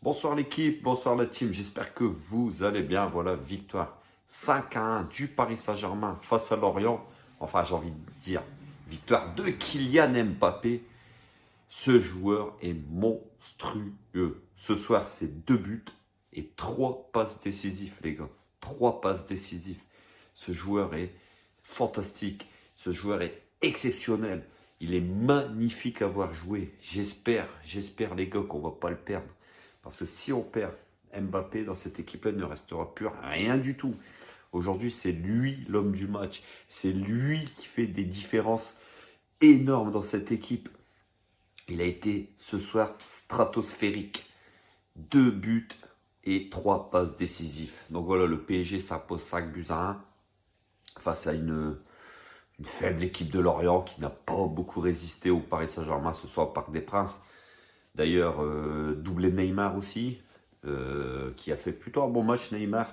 Bonsoir l'équipe, bonsoir la team, j'espère que vous allez bien. Voilà, victoire 5-1 du Paris Saint-Germain face à Lorient. Enfin, j'ai envie de dire, victoire de Kylian Mbappé. Ce joueur est monstrueux. Ce soir, c'est 2 buts et 3 passes décisives, les gars. 3 passes décisives. Ce joueur est fantastique. Ce joueur est exceptionnel. Il est magnifique à voir jouer. J'espère les gars qu'on va pas le perdre. Parce que si on perd Mbappé dans cette équipe-là, il ne restera plus rien du tout. Aujourd'hui, c'est lui l'homme du match. C'est lui qui fait des différences énormes dans cette équipe. Il a été ce soir stratosphérique. 2 buts et 3 passes décisives. Donc voilà, le PSG s'impose 5 buts à 1 face à une faible équipe de Lorient qui n'a pas beaucoup résisté au Paris Saint-Germain ce soir au Parc des Princes. D'ailleurs, doublé Neymar aussi, qui a fait plutôt un bon match Neymar.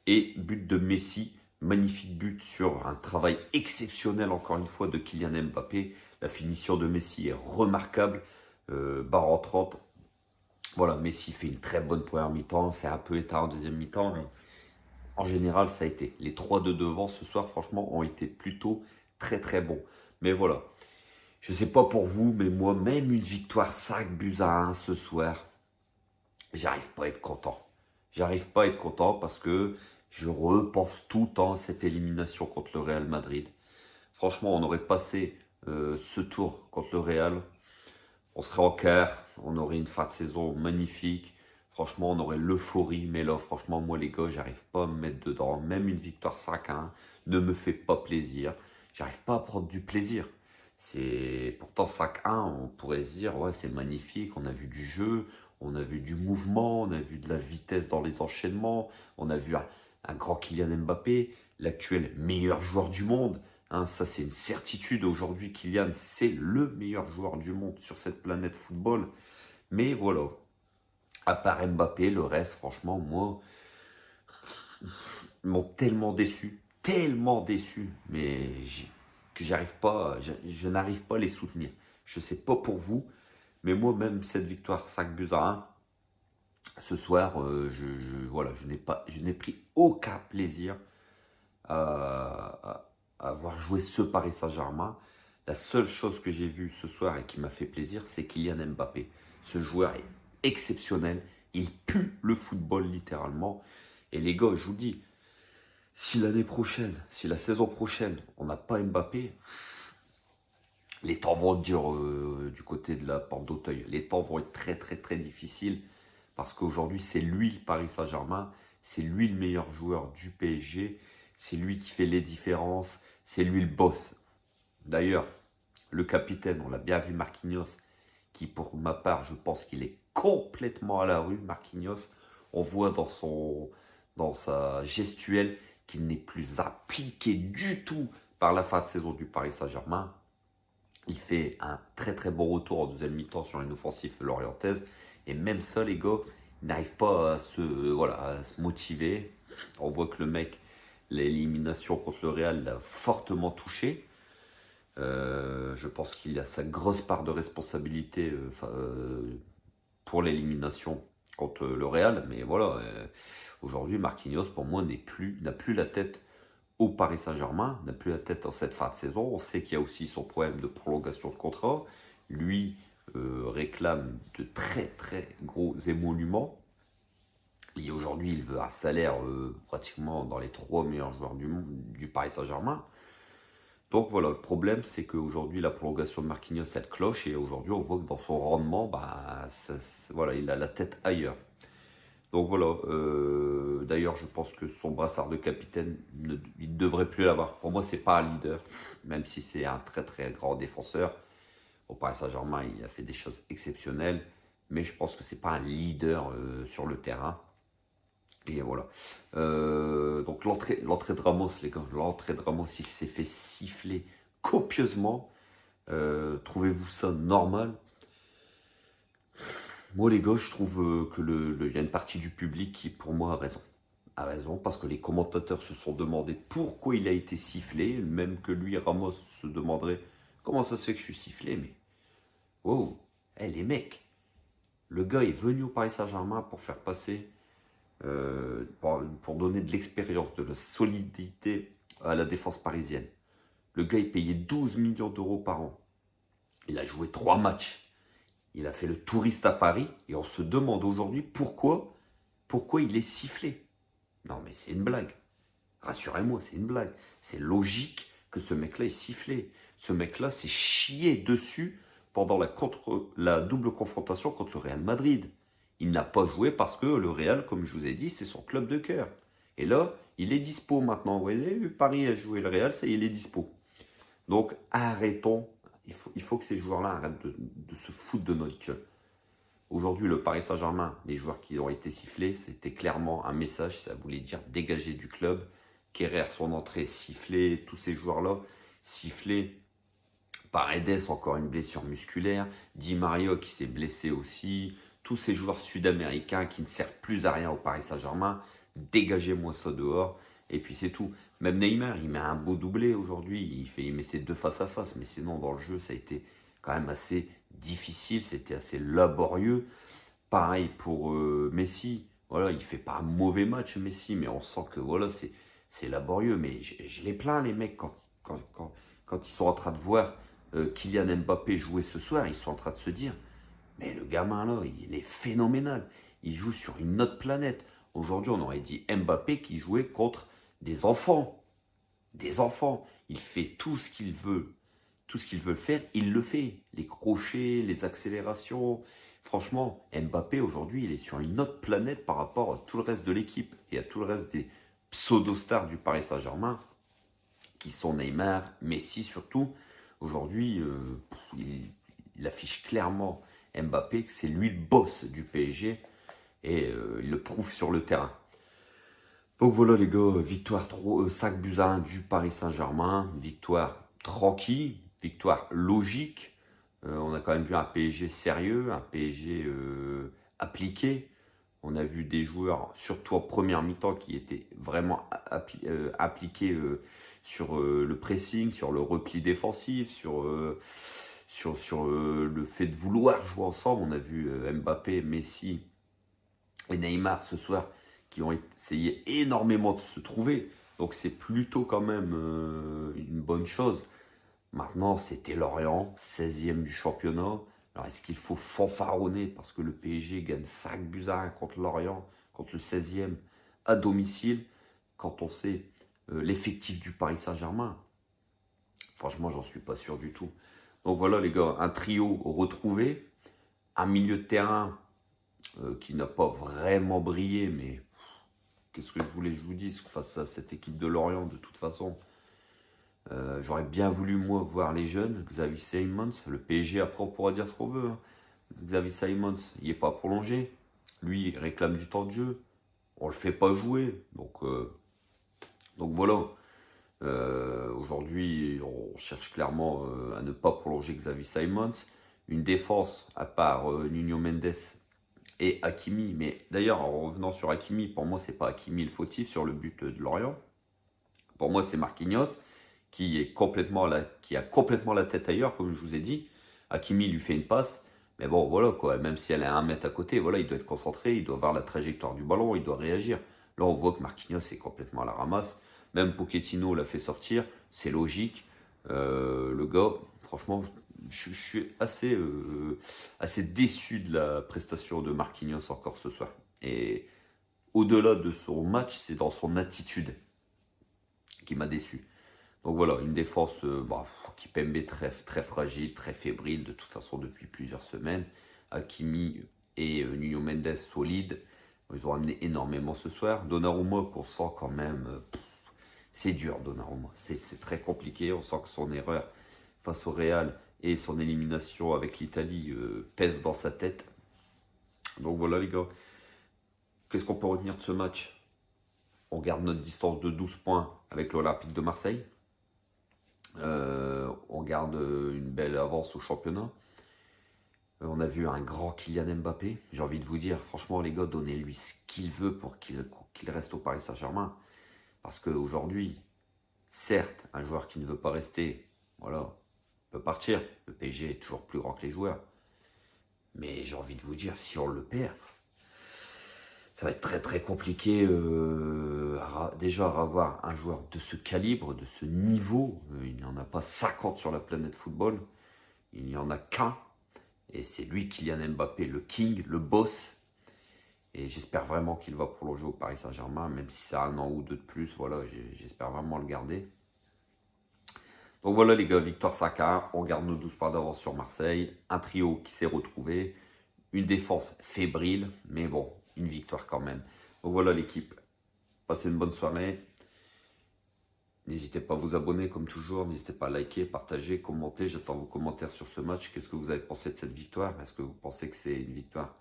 Et but de Messi, magnifique but sur un travail exceptionnel encore une fois de Kylian Mbappé. La finition de Messi est remarquable, barre en 30. Voilà, Messi fait une très bonne première mi-temps, c'est un peu éteint en deuxième mi-temps, mais en général ça a été. Les 3 de devant ce soir franchement ont été plutôt très bons. Mais voilà, je ne sais pas pour vous, mais moi même une victoire 5 buts à 1 ce soir, j'arrive pas à être content. J'arrive pas à être content parce que je repense tout le temps à cette élimination contre le Real Madrid. Franchement, on aurait passé ce tour contre le Real. On serait en quart, on aurait une fin de saison magnifique. Franchement, on aurait l'euphorie. Mais là, franchement, moi les gars, j'arrive pas à me mettre dedans. Même une victoire 5-1 ne me fait pas plaisir. J'arrive pas à prendre du plaisir. C'est pourtant 5-1, on pourrait se dire, ouais, c'est magnifique, on a vu du jeu, on a vu du mouvement, on a vu de la vitesse dans les enchaînements, on a vu un grand Kylian Mbappé, l'actuel meilleur joueur du monde. Hein, ça, c'est une certitude. Aujourd'hui, Kylian, c'est le meilleur joueur du monde sur cette planète football. Mais voilà, à part Mbappé, le reste, franchement, moi, ils m'ont tellement déçu, mais que j'arrive pas, je n'arrive pas à les soutenir. Je sais pas pour vous, mais moi même cette victoire 5 buts à 1, ce soir, voilà, je n'ai pris aucun plaisir à avoir joué ce Paris Saint-Germain. La seule chose que j'ai vue ce soir et qui m'a fait plaisir, c'est Kylian Mbappé. Ce joueur est exceptionnel, il pue le football littéralement. Et les gars, je vous dis, si l'année prochaine, si la saison prochaine, on n'a pas Mbappé, les temps vont être durs du côté de la porte d'Auteuil. Les temps vont être très difficiles parce qu'aujourd'hui, c'est lui le Paris Saint-Germain, c'est lui le meilleur joueur du PSG, c'est lui qui fait les différences, c'est lui le boss. D'ailleurs, le capitaine, on l'a bien vu, Marquinhos, qui pour ma part, je pense qu'il est complètement à la rue, Marquinhos. On voit dans sa gestuelle qu'il n'est plus appliqué du tout par la fin de saison du Paris Saint-Germain. Il fait un très bon retour en deuxième mi-temps sur une offensive lorientaise. Et même ça, les gars, il n'arrive pas à se motiver. On voit que le mec, l'élimination contre le Real l'a fortement touché. Je pense qu'il a sa grosse part de responsabilité pour l'élimination contre le Real. Mais voilà, aujourd'hui, Marquinhos, pour moi, n'a plus la tête au Paris Saint-Germain, n'a plus la tête en cette fin de saison. On sait qu'il y a aussi son problème de prolongation de contrat. Lui réclame de très gros émoluments. Et aujourd'hui, il veut un salaire pratiquement dans les 3 meilleurs joueurs du monde du Paris Saint-Germain. Donc voilà, le problème c'est qu'aujourd'hui la prolongation de Marquinhos elle cloche et aujourd'hui on voit que dans son rendement, voilà, il a la tête ailleurs. Donc voilà, d'ailleurs je pense que son brassard de capitaine, il ne devrait plus l'avoir. Pour moi c'est pas un leader, même si c'est un très grand défenseur. Au Paris Saint-Germain il a fait des choses exceptionnelles, mais je pense que c'est pas un leader sur le terrain. Et voilà. Donc l'entrée de Ramos, les gars, l'entrée de Ramos, il s'est fait siffler copieusement. Trouvez-vous ça normal? Moi, les gars, je trouve que y a une partie du public qui, pour moi, a raison. A raison, parce que les commentateurs se sont demandé pourquoi il a été sifflé, même que lui, Ramos, se demanderait comment ça se fait que je suis sifflé, mais wow, les mecs, Le gars est venu au Paris Saint-Germain pour faire passer, pour donner de l'expérience, de la solidité à la défense parisienne. Le gars est payé 12 millions d'euros par an. Il a joué 3 matchs. Il a fait le touriste à Paris et on se demande aujourd'hui pourquoi il est sifflé. Non mais c'est une blague. Rassurez-moi, c'est une blague. C'est logique que ce mec-là est sifflé. Ce mec-là s'est chié dessus pendant la double confrontation contre le Real Madrid. Il n'a pas joué parce que le Real, comme je vous ai dit, c'est son club de cœur. Et là, il est dispo maintenant. Vous voyez, Paris a joué le Real, ça y est, il est dispo. Donc arrêtons. Il faut que ces joueurs-là arrêtent de se foutre de notre gueule. Aujourd'hui, le Paris Saint-Germain, les joueurs qui ont été sifflés, c'était clairement un message. Ça voulait dire dégager du club. Kerrer, son entrée, sifflé. Tous ces joueurs-là, sifflés. Paredes, encore une blessure musculaire. Di Maria qui s'est blessé aussi. Tous ces joueurs sud-américains qui ne servent plus à rien au Paris Saint-Germain. Dégagez-moi ça dehors. Et puis c'est tout. Même Neymar, il met un beau doublé aujourd'hui. Il met ses 2 face à face. Mais sinon, dans le jeu, ça a été quand même assez difficile. C'était assez laborieux. Pareil pour Messi. Voilà, il fait pas un mauvais match, Messi. Mais on sent que voilà, c'est laborieux. Mais je les plains, les mecs, quand ils sont en train de voir Kylian Mbappé jouer ce soir. Ils sont en train de se dire, mais le gamin là, il est phénoménal. Il joue sur une autre planète. Aujourd'hui, on aurait dit Mbappé qui jouait contre des enfants. Des enfants. Il fait tout ce qu'il veut. Tout ce qu'il veut faire, il le fait. Les crochets, les accélérations. Franchement, Mbappé, aujourd'hui, il est sur une autre planète par rapport à tout le reste de l'équipe et à tout le reste des pseudo-stars du Paris Saint-Germain, qui sont Neymar, Messi surtout. Aujourd'hui, il affiche clairement Mbappé que c'est lui le boss du PSG et il le prouve sur le terrain. Donc voilà les gars, victoire 5 buts à 1 du Paris Saint-Germain, victoire tranquille, victoire logique. On a quand même vu un PSG sérieux, un PSG appliqué. On a vu des joueurs, surtout en première mi-temps, qui étaient vraiment appliqués sur le pressing, sur le repli défensif, sur le fait de vouloir jouer ensemble. On a vu Mbappé, Messi et Neymar ce soir qui ont essayé énormément de se trouver. Donc c'est plutôt quand même une bonne chose. Maintenant, c'était Lorient, 16e du championnat. Alors est-ce qu'il faut fanfaronner parce que le PSG gagne 5 buts à 1 contre Lorient, contre le 16e à domicile, quand on sait l'effectif du Paris Saint-Germain? Franchement, j'en suis pas sûr du tout. Donc voilà les gars, un trio retrouvé, un milieu de terrain qui n'a pas vraiment brillé, mais qu'est-ce que je voulais que je vous dise face à cette équipe de Lorient de toute façon. J'aurais bien voulu moi voir les jeunes, Xavi Simons, le PSG après on pourra dire ce qu'on veut. Hein. Xavi Simons, il n'est pas prolongé, lui il réclame du temps de jeu, on le fait pas jouer, donc voilà. Aujourd'hui, on cherche clairement à ne pas prolonger Xavi Simons. Une défense, à part Nuno Mendes et Hakimi. Mais d'ailleurs, en revenant sur Hakimi, pour moi, c'est pas Hakimi le fautif sur le but de Lorient. Pour moi, c'est Marquinhos qui a complètement la tête ailleurs, comme je vous ai dit. Hakimi lui fait une passe. Mais bon, voilà quoi. Même si elle est à 1 mètre à côté, voilà, il doit être concentré, il doit voir la trajectoire du ballon, il doit réagir. Là, on voit que Marquinhos est complètement à la ramasse. Même Pochettino l'a fait sortir, c'est logique. Le gars, franchement, je suis assez déçu de la prestation de Marquinhos encore ce soir. Et au-delà de son match, c'est dans son attitude qui m'a déçu. Donc voilà, une défense Kimpembe très, très fragile, très fébrile de toute façon depuis plusieurs semaines. Hakimi et Nuno Mendes solides. Ils ont amené énormément ce soir. Donnarumma qu'on sent quand même... c'est dur, Donnarumma. C'est très compliqué. On sent que son erreur face au Real et son élimination avec l'Italie pèsent dans sa tête. Donc voilà les gars. Qu'est-ce qu'on peut retenir de ce match? On garde notre distance de 12 points avec l'Olympique de Marseille. On garde une belle avance au championnat. On a vu un grand Kylian Mbappé. J'ai envie de vous dire, franchement les gars, donnez-lui ce qu'il veut pour qu'il reste au Paris Saint-Germain. Parce qu'aujourd'hui, certes, un joueur qui ne veut pas rester, voilà, peut partir. Le PSG est toujours plus grand que les joueurs. Mais j'ai envie de vous dire, si on le perd, ça va être très très compliqué déjà à avoir un joueur de ce calibre, de ce niveau. Il n'y en a pas 50 sur la planète football. Il n'y en a qu'un. Et c'est lui, Kylian Mbappé, le king, le boss. Et j'espère vraiment qu'il va prolonger au Paris Saint-Germain, même si c'est un an ou deux de plus. Voilà, j'espère vraiment le garder. Donc voilà les gars, victoire 5-1. On garde nos 12 points d'avance sur Marseille. Un trio qui s'est retrouvé. Une défense fébrile, mais bon, une victoire quand même. Donc voilà l'équipe. Passez une bonne soirée. N'hésitez pas à vous abonner comme toujours. N'hésitez pas à liker, partager, commenter. J'attends vos commentaires sur ce match. Qu'est-ce que vous avez pensé de cette victoire? Est-ce que vous pensez que c'est une victoire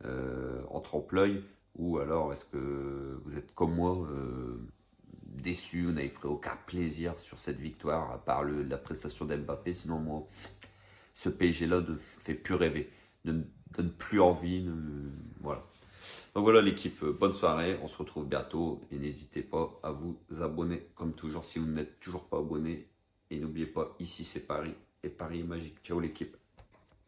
en trompe-l'œil? Ou alors est-ce que vous êtes comme moi déçu? Vous n'avez pris aucun plaisir sur cette victoire à part la prestation d'Mbappé. Sinon moi, ce PSG-là ne fait plus rêver. Ne me donne plus envie. Voilà. Donc voilà l'équipe, bonne soirée, on se retrouve bientôt et n'hésitez pas à vous abonner comme toujours si vous n'êtes toujours pas abonné. Et n'oubliez pas, ici c'est Paris et Paris est magique. Ciao l'équipe.